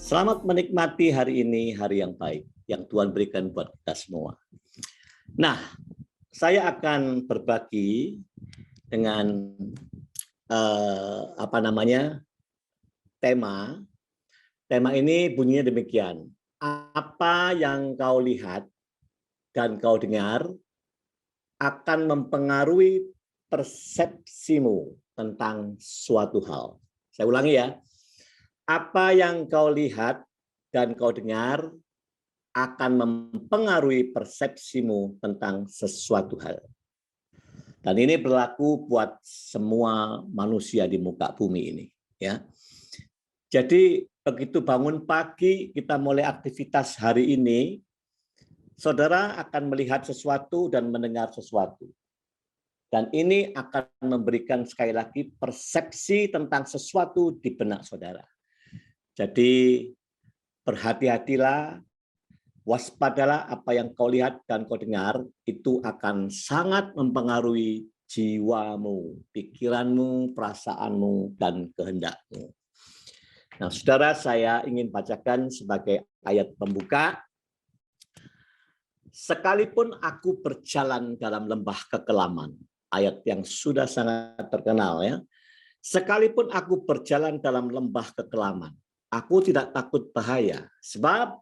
Selamat menikmati hari ini, hari yang baik yang Tuhan berikan buat kita semua. Nah, saya akan berbagi dengan tema. Tema ini bunyinya demikian. Apa yang kau lihat dan kau dengar akan mempengaruhi persepsimu tentang suatu hal. Saya ulangi ya. Apa yang kau lihat dan kau dengar akan mempengaruhi persepsimu tentang sesuatu hal. Dan ini berlaku buat semua manusia di muka bumi ini. Ya. Jadi begitu bangun pagi, kita mulai aktivitas hari ini, saudara akan melihat sesuatu dan mendengar sesuatu. Dan ini akan memberikan sekali lagi persepsi tentang sesuatu di benak saudara. Jadi berhati-hatilah, waspadalah apa yang kau lihat dan kau dengar, itu akan sangat mempengaruhi jiwamu, pikiranmu, perasaanmu, dan kehendakmu. Nah, saudara, saya ingin bacakan sebagai ayat pembuka. Sekalipun aku berjalan dalam lembah kekelaman, ayat yang sudah sangat terkenal ya. Sekalipun aku berjalan dalam lembah kekelaman, aku tidak takut bahaya, sebab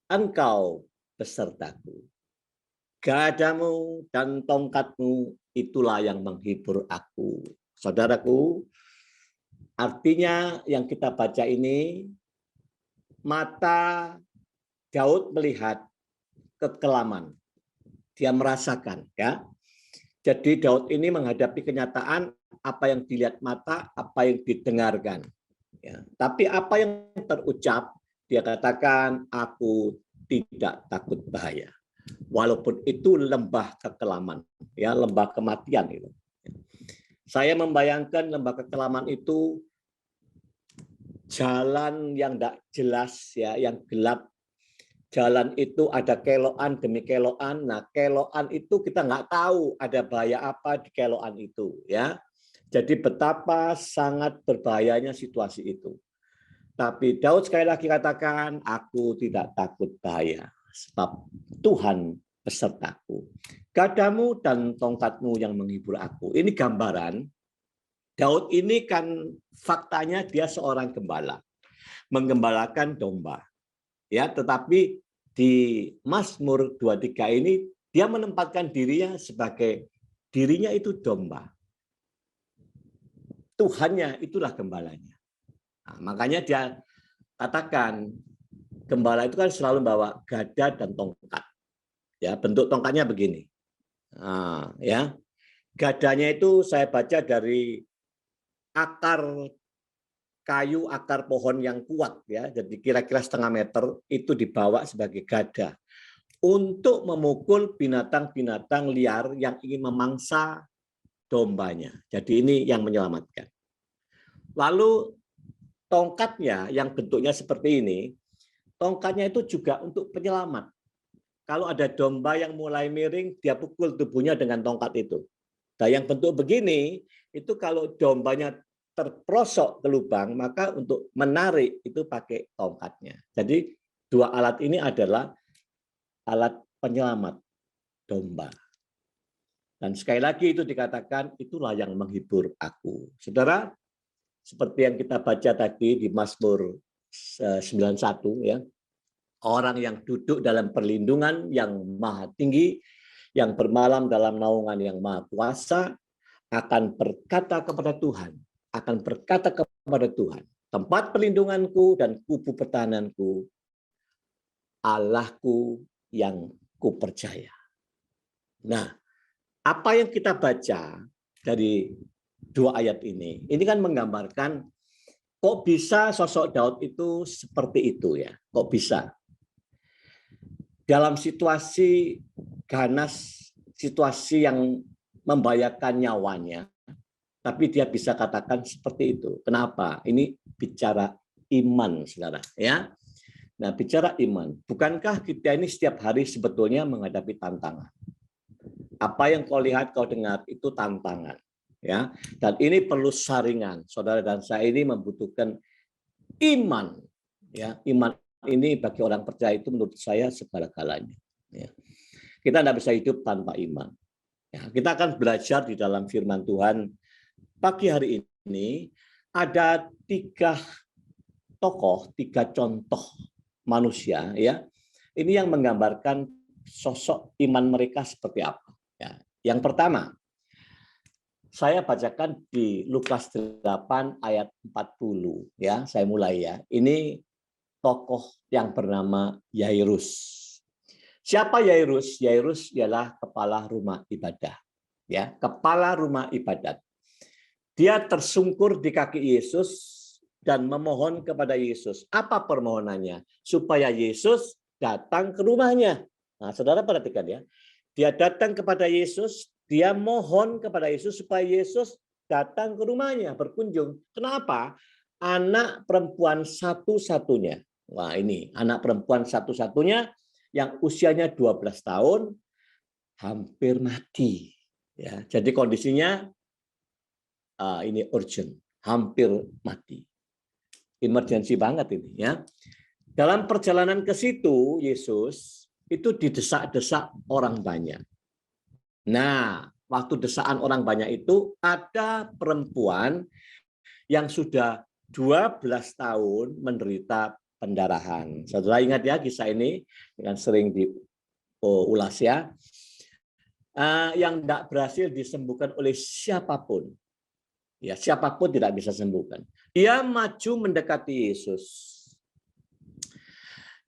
Engkau besertaku. Gadamu dan tongkatmu itulah yang menghibur aku. Saudaraku, artinya yang kita baca ini, mata Daud melihat kekelaman. Dia merasakan, ya. Jadi Daud ini menghadapi kenyataan apa yang dilihat mata, apa yang didengarkan. Ya. Tapi apa yang terucap, dia katakan, aku tidak takut bahaya. Walaupun itu lembah kekelaman, ya, lembah kematian itu. Saya membayangkan lembah kekelaman itu jalan yang tidak jelas, ya, yang gelap. Jalan itu ada keloan demi keloan. Nah, keloan itu kita nggak tahu ada bahaya apa di keloan itu, ya. Jadi betapa sangat berbahayanya situasi itu. Tapi Daud sekali lagi katakan, aku tidak takut bahaya, sebab Tuhan besertaku. Gadamu dan tongkatmu yang menghibur aku. Ini gambaran, Daud ini kan faktanya dia seorang gembala, menggembalakan domba. Ya, tetapi di Mazmur 23 ini dia menempatkan dirinya sebagai dirinya itu domba. Tuhannya itulah gembalanya. Nah, makanya dia katakan gembala itu kan selalu bawa gada dan tongkat. Ya, bentuk tongkatnya begini. Nah, ya. Gadanya itu saya baca dari akar kayu, akar pohon yang kuat, ya. Jadi kira-kira setengah meter itu dibawa sebagai gada untuk memukul binatang-binatang liar yang ingin memangsa dombanya. Jadi ini yang menyelamatkan. Lalu tongkatnya yang bentuknya seperti ini, tongkatnya itu juga untuk penyelamat. Kalau ada domba yang mulai miring, dia pukul tubuhnya dengan tongkat itu. Nah, yang bentuk begini, itu kalau dombanya terprosok ke lubang, maka untuk menarik itu pakai tongkatnya. Jadi dua alat ini adalah alat penyelamat domba. Dan sekali lagi itu dikatakan, itulah yang menghibur aku. Saudara, seperti yang kita baca tadi di Mazmur 91, ya, orang yang duduk dalam perlindungan yang maha tinggi, yang bermalam dalam naungan yang maha kuasa, akan berkata kepada Tuhan, tempat perlindunganku dan kubu pertahananku, Allahku yang kupercaya. Nah, apa yang kita baca dari dua ayat ini kan menggambarkan kok bisa sosok Daud itu seperti itu, ya. Kok bisa? Dalam situasi ganas, situasi yang membahayakan nyawanya, tapi dia bisa katakan seperti itu. Kenapa? Ini bicara iman, saudara. Ya, nah, bicara iman. Bukankah kita ini setiap hari sebetulnya menghadapi tantangan? Apa yang kau lihat, kau dengar itu tantangan. Ya, dan ini perlu saringan. Saudara dan saya ini membutuhkan iman. Ya, iman ini bagi orang percaya itu menurut saya segala-galanya. Ya. Kita tidak bisa hidup tanpa iman. Ya, kita akan belajar di dalam firman Tuhan pagi hari ini. Ada 3 tokoh, 3 contoh manusia, ya. Ini yang menggambarkan sosok iman mereka seperti apa. Ya. Yang pertama, saya bacakan di Lukas 8 ayat 40. Ya, saya mulai ya. Ini tokoh yang bernama Yairus. Siapa Yairus? Yairus ialah kepala rumah ibadah. Ya, kepala rumah ibadat. Dia tersungkur di kaki Yesus dan memohon kepada Yesus. Apa permohonannya? Supaya Yesus datang ke rumahnya. Nah, saudara perhatikan ya. Dia datang kepada Yesus, dia mohon kepada Yesus supaya Yesus datang ke rumahnya, berkunjung. Kenapa? Anak perempuan satu-satunya. Wah, ini anak perempuan satu-satunya yang usianya 12 tahun hampir mati. Ya, jadi kondisinya ini urgent, hampir mati. Emergency banget ini ya. Dalam perjalanan ke situ, Yesus itu didesak-desak orang banyak. Nah, waktu desaan orang banyak itu ada perempuan yang sudah 12 tahun menderita pendarahan. Saudara ingat ya kisah ini yang sering diulas ya. Yang tidak berhasil disembuhkan oleh siapapun. Ya, siapapun tidak bisa sembuhkan. Dia maju mendekati Yesus.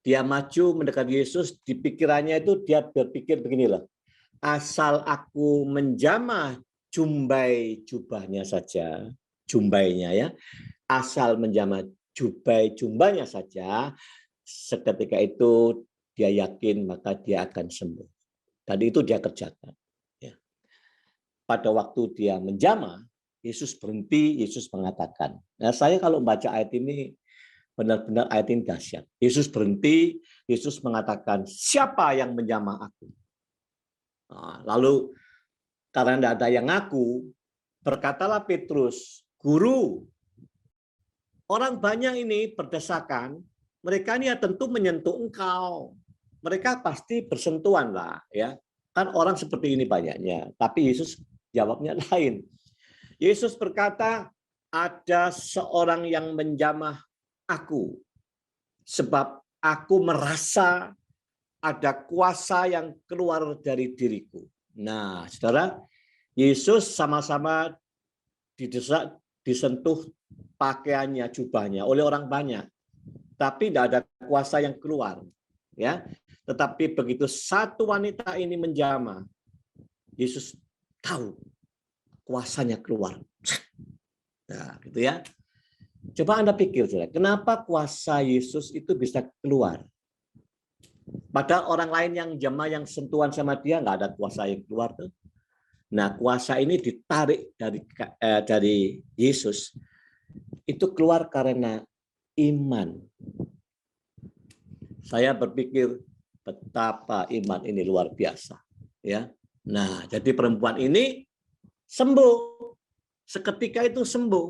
Dia maju mendekati Yesus, di pikirannya itu dia berpikir beginilah. Asal aku menjamah jumbai jubahnya saja, jumbainya ya. Asal menjamah jubahnya saja, seketika itu dia yakin maka dia akan sembuh. Dan itu dia kerjakan. Ya. Pada waktu dia menjamah, Yesus berhenti, Yesus mengatakan. Nah, saya kalau membaca ayat ini, benar-benar ayat ini dahsyat. Yesus berhenti, Yesus mengatakan, siapa yang menjamah aku? Nah, lalu, karena tidak ada yang ngaku, berkatalah Petrus, Guru, orang banyak ini berdesakan, mereka ini ya tentu menyentuh engkau. Mereka pasti bersentuhan lah, ya. Kan orang seperti ini banyaknya. Tapi Yesus jawabnya lain. Yesus berkata, ada seorang yang menjamah aku, sebab aku merasa ada kuasa yang keluar dari diriku. Nah, saudara, Yesus sama-sama didesak, disentuh pakaiannya, jubahnya oleh orang banyak, tapi tidak ada kuasa yang keluar. Ya, tetapi begitu satu wanita ini menjamah, Yesus tahu kuasanya keluar. Nah, gitu ya. Coba Anda pikir, kenapa kuasa Yesus itu bisa keluar? Padahal orang lain yang jemaah yang sentuhan sama dia nggak ada kuasa yang keluar tuh. Nah, kuasa ini ditarik dari Yesus. Itu keluar karena iman. Saya berpikir betapa iman ini luar biasa, ya. Nah, jadi perempuan ini sembuh. Seketika itu sembuh.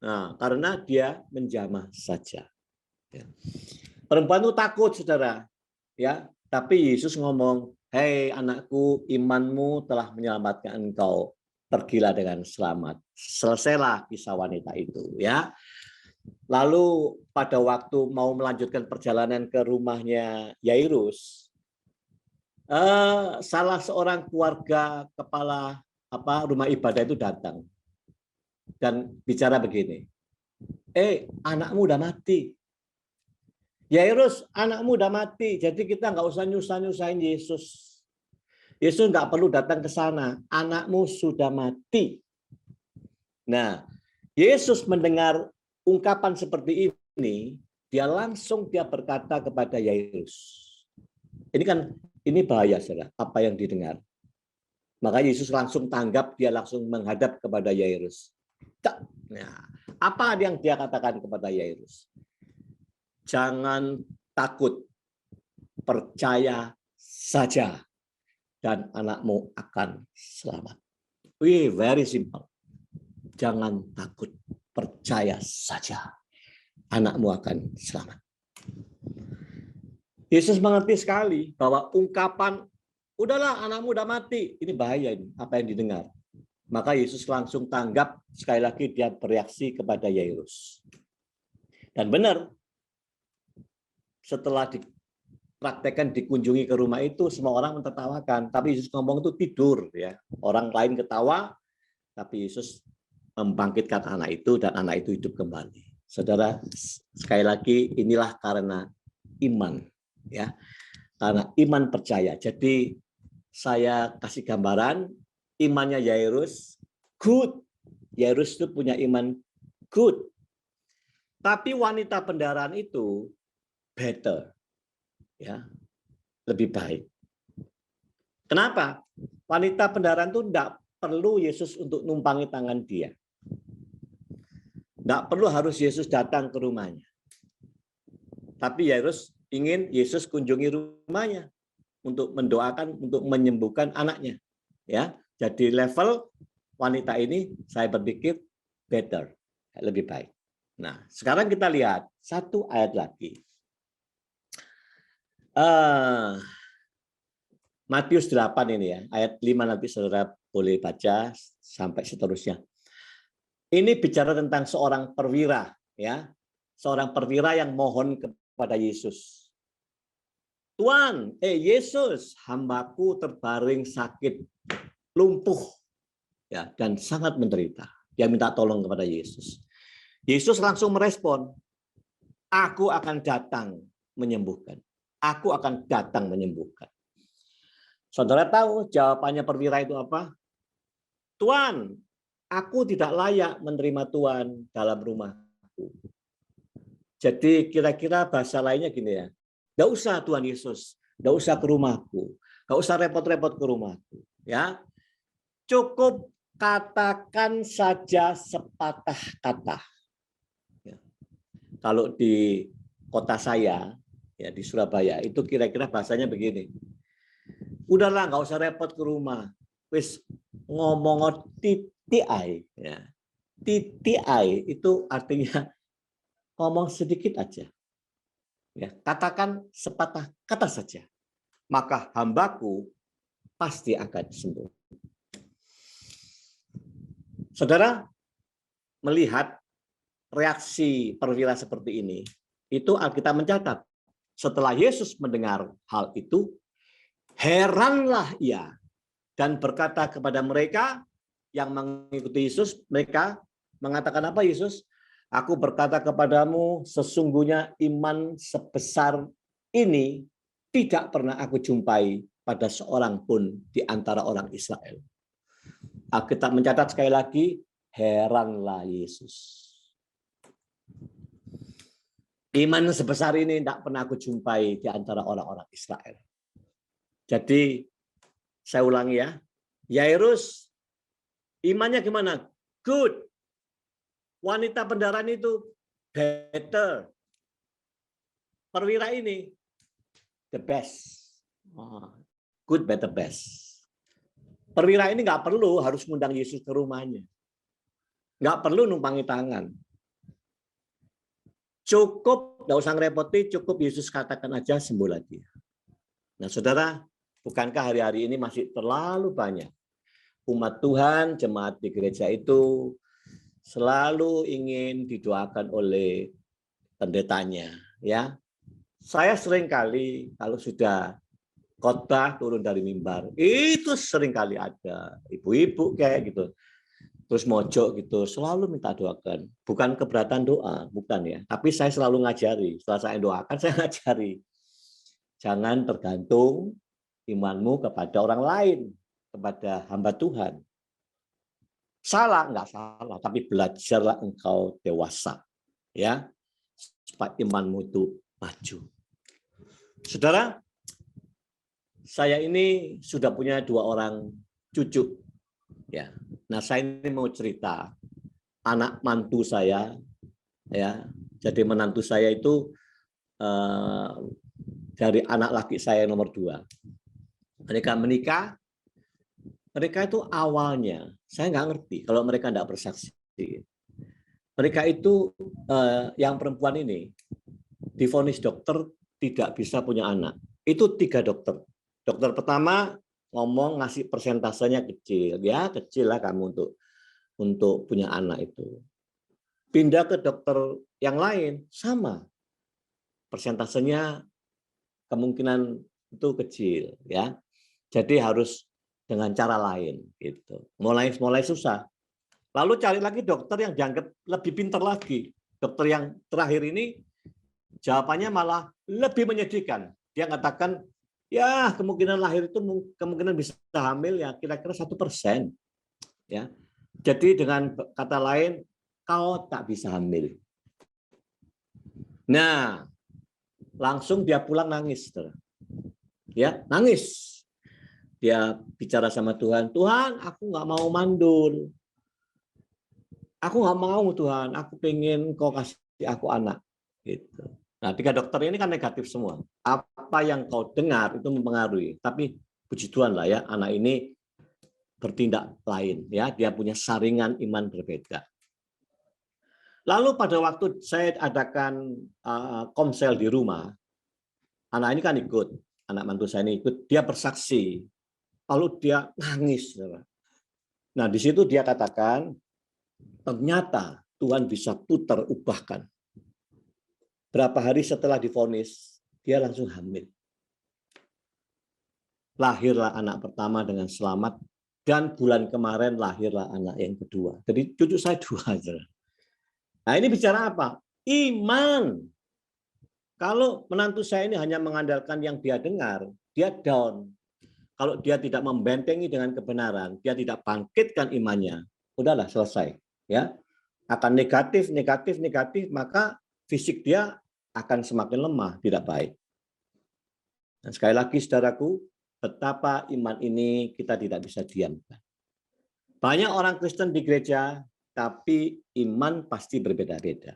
Nah, karena dia menjamah saja. Ya. Perempuan itu takut, saudara. Ya, tapi Yesus ngomong, hei anakku, imanmu telah menyelamatkan engkau. Pergilah dengan selamat. Selesailah kisah wanita itu. Ya. Lalu pada waktu mau melanjutkan perjalanan ke rumahnya Yairus, salah seorang keluarga kepala rumah ibadah itu datang dan bicara begini, anakmu udah mati. Yairus, anakmu udah mati, jadi kita nggak usah nyusahin Yesus. Yesus nggak perlu datang ke sana, anakmu sudah mati. Nah, Yesus mendengar ungkapan seperti ini, dia berkata kepada Yairus. Ini bahaya, saudara, apa yang didengar. Maka Yesus langsung tanggap, dia langsung menghadap kepada Yairus. Nah, apa yang dia katakan kepada Yairus? Jangan takut, percaya saja, dan anakmu akan selamat. Very simple. Jangan takut, percaya saja, anakmu akan selamat. Yesus mengerti sekali bahwa ungkapan, udahlah anakmu udah mati, ini bahaya ini, apa yang didengar. Maka Yesus langsung tanggap, sekali lagi dia bereaksi kepada Yairus. Dan benar, setelah dipraktekkan dikunjungi ke rumah itu, semua orang mentertawakan. Tapi Yesus ngomong itu tidur, ya. Orang lain ketawa, tapi Yesus membangkitkan anak itu dan anak itu hidup kembali. Saudara, sekali lagi inilah karena iman, ya. Karena iman percaya. Jadi saya kasih gambaran, imannya Yairus good. Yairus itu punya iman good. Tapi wanita pendaraan itu better, ya, lebih baik. Kenapa? Wanita pendaraan itu tidak perlu Yesus untuk numpangi tangan dia. Tidak perlu harus Yesus datang ke rumahnya. Tapi Yairus ingin Yesus kunjungi rumahnya untuk mendoakan, untuk menyembuhkan anaknya. Ya, jadi level wanita ini saya berpikir better, lebih baik. Nah, sekarang kita lihat satu ayat lagi. Matius 8 ini ya, ayat 5 nanti saudara boleh baca sampai seterusnya. Ini bicara tentang seorang perwira, ya, seorang perwira yang mohon kepada Yesus. Tuhan, Yesus, hambaku terbaring sakit, lumpuh, ya, dan sangat menderita. Dia minta tolong kepada Yesus. Yesus langsung merespon, aku akan datang menyembuhkan. Aku akan datang menyembuhkan. Saudara tahu jawabannya perwira itu apa? Tuhan, aku tidak layak menerima Tuhan dalam rumahku. Jadi kira-kira bahasa lainnya gini ya, nggak usah Tuhan Yesus, nggak usah ke rumahku, nggak usah repot-repot ke rumahku. Ya, cukup katakan saja sepatah kata. Ya. Kalau di kota saya, ya di Surabaya, itu kira-kira bahasanya begini. Udahlah, nggak usah repot ke rumah. Wis ngomong titiai, ya. Titiai itu artinya ngomong sedikit aja. Ya, katakan sepatah kata saja. Maka hambaku pasti akan sembuh. Saudara melihat reaksi perwira seperti ini, itu Alkitab mencatat. Setelah Yesus mendengar hal itu, heranlah ia dan berkata kepada mereka yang mengikuti Yesus, mereka mengatakan apa Yesus? Aku berkata kepadamu, sesungguhnya iman sebesar ini tidak pernah aku jumpai pada seorang pun di antara orang Israel. Alkitab mencatat sekali lagi, heranlah Yesus. Iman sebesar ini tidak pernah aku jumpai di antara orang-orang Israel. Jadi, saya ulangi ya, Yairus, imannya gimana? Good. Wanita pendaraan itu better. Perwira ini the best. Good, better, best. Perwira ini nggak perlu harus ngundang Yesus ke rumahnya. Nggak perlu numpangi tangan. Cukup, nggak usah ngerepoti, cukup Yesus katakan aja sembuh lagi. Nah, saudara, bukankah hari-hari ini masih terlalu banyak umat Tuhan, jemaat di gereja itu selalu ingin didoakan oleh pendetanya, ya. Saya sering kali kalau sudah khotbah turun dari mimbar, itu sering kali ada ibu-ibu kayak gitu. Terus mojok gitu, selalu minta doakan. Bukan keberatan doa, bukan ya. Tapi saya selalu ngajari, setelah saya doakan saya ngajari. Jangan tergantung imanmu kepada orang lain, kepada hamba Tuhan. Salah, enggak salah, tapi belajarlah engkau dewasa, ya, supaya imanmu itu maju. Saudara, saya ini sudah punya 2 orang cucu, ya. Nah, saya ini mau cerita anak mantu saya, ya. Jadi menantu saya itu dari anak laki saya nomor 2. Mereka menikah. Mereka itu awalnya, saya nggak ngerti kalau mereka nggak bersaksi. Mereka itu yang perempuan ini divonis dokter tidak bisa punya anak. Itu 3 dokter. Dokter pertama ngomong ngasih persentasenya kecil, ya kecil lah kamu untuk punya anak itu. Pindah ke dokter yang lain sama, persentasenya kemungkinan itu kecil, ya. Jadi harus dengan cara lain, gitu. Mulai susah. Lalu cari lagi dokter yang dianggap lebih pintar lagi. Dokter yang terakhir ini jawabannya malah lebih menyedihkan. Dia katakan, ya kemungkinan lahir itu kemungkinan bisa hamil ya kira-kira 1%. Ya. Jadi dengan kata lain, kau tak bisa hamil. Nah, langsung dia pulang nangis. Ya, nangis. Dia bicara sama Tuhan, Tuhan, aku nggak mau mandul. Aku nggak mau Tuhan, aku pengen kau kasih aku anak. Gitu. Nah, 3 dokter ini kan negatif semua. Apa yang kau dengar itu mempengaruhi. Tapi puji Tuhan lah ya, anak ini bertindak lain. Ya, dia punya saringan iman berbeda. Lalu pada waktu saya adakan komsel di rumah, anak ini kan ikut, anak mantu saya ini ikut, dia bersaksi. Lalu dia nangis. Nah, di situ dia katakan, ternyata Tuhan bisa putar ubahkan. Berapa hari setelah divonis, dia langsung hamil. Lahirlah anak pertama dengan selamat, dan bulan kemarin lahirlah anak yang kedua. Jadi cucu saya 2. Nah, ini bicara apa? Iman. Kalau menantu saya ini hanya mengandalkan yang dia dengar, dia down. Kalau dia tidak membentengi dengan kebenaran, dia tidak bangkitkan imannya, udahlah selesai. Ya, akan negatif, maka fisik dia akan semakin lemah, tidak baik. Dan sekali lagi, saudaraku, betapa iman ini kita tidak bisa diamkan. Banyak orang Kristen di gereja, tapi iman pasti berbeda-beda.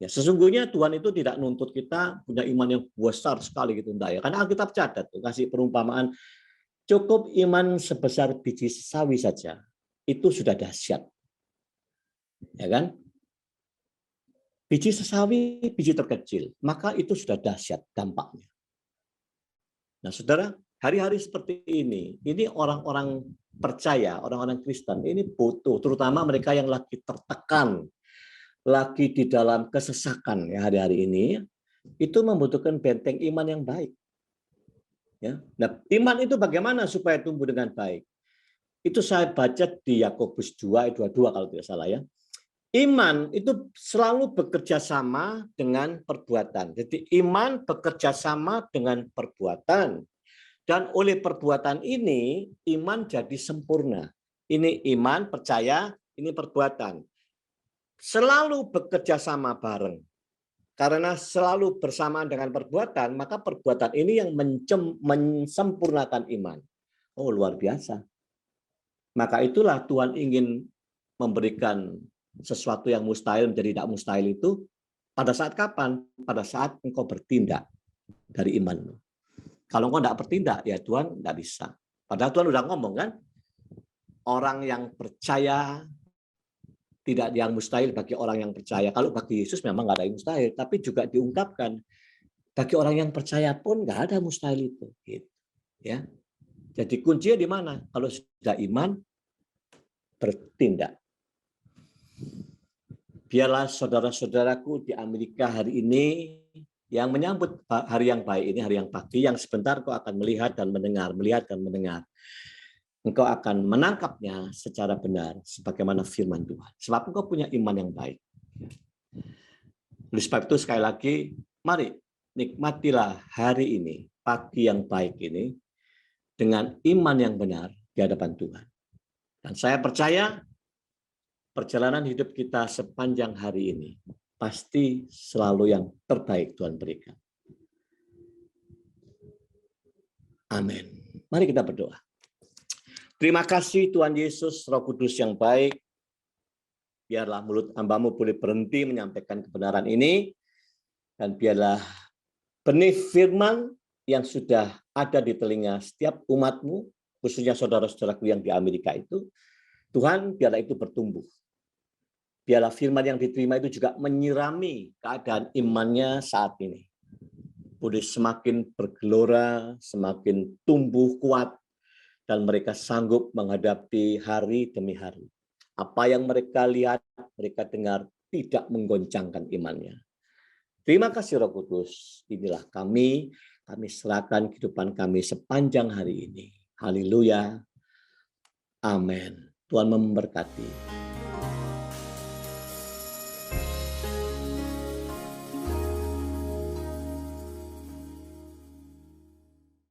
Ya, sesungguhnya Tuhan itu tidak nuntut kita punya iman yang besar sekali gitu, enggak ya. Karena Alkitab catat tuh, kasih perumpamaan, cukup iman sebesar biji sawi saja, itu sudah dahsyat. Ya kan? Biji sesawi, biji terkecil, maka itu sudah dahsyat dampaknya. Nah, saudara, hari-hari seperti ini orang-orang percaya, orang-orang Kristen, ini butuh, terutama mereka yang lagi tertekan, lagi di dalam kesesakan ya hari-hari ini, itu membutuhkan benteng iman yang baik. Ya. Nah, iman itu bagaimana supaya tumbuh dengan baik? Itu saya baca di Yakobus 2 ayat 22 kalau tidak salah ya. Iman itu selalu bekerja sama dengan perbuatan. Jadi iman bekerja sama dengan perbuatan. Dan oleh perbuatan ini, iman jadi sempurna. Ini iman, percaya, ini perbuatan. Selalu bekerja sama bareng. Karena selalu bersamaan dengan perbuatan, maka perbuatan ini yang mensempurnakan iman. Oh, luar biasa. Maka itulah Tuhan ingin memberikan sesuatu yang mustahil menjadi tidak mustahil itu pada saat kapan? Pada saat engkau bertindak dari imanmu. Kalau engkau tidak bertindak, ya Tuhan tidak bisa. Padahal Tuhan sudah ngomong kan, orang yang percaya tidak yang mustahil bagi orang yang percaya. Kalau bagi Yesus memang nggak ada yang mustahil, tapi juga diungkapkan bagi orang yang percaya pun nggak ada mustahil itu. Gitu. Ya. Jadi kuncinya di mana? Kalau sudah iman, bertindak. Biarlah saudara-saudaraku di Amerika hari ini yang menyambut hari yang baik ini, hari yang pagi, yang sebentar kau akan melihat dan mendengar, Engkau akan menangkapnya secara benar, sebagaimana firman Tuhan. Sebab engkau punya iman yang baik. Oleh sebab itu sekali lagi, mari nikmatilah hari ini, pagi yang baik ini, dengan iman yang benar di hadapan Tuhan. Dan saya percaya, perjalanan hidup kita sepanjang hari ini pasti selalu yang terbaik Tuhan berikan. Amin. Mari kita berdoa. Terima kasih Tuhan Yesus, Roh Kudus yang baik. Biarlah mulut hamba-Mu boleh berhenti menyampaikan kebenaran ini. Dan biarlah benih firman yang sudah ada di telinga setiap umat-Mu, khususnya saudara-saudaraku yang di Amerika itu, Tuhan biarlah itu bertumbuh. Biarlah firman yang diterima itu juga menyirami keadaan imannya saat ini. boleh semakin bergelora, semakin tumbuh kuat, dan mereka sanggup menghadapi hari demi hari. Apa yang mereka lihat, mereka dengar, tidak menggoncangkan imannya. Terima kasih Roh Kudus. Inilah kami serahkan kehidupan kami sepanjang hari ini. Haleluya. Amin. Tuhan memberkati.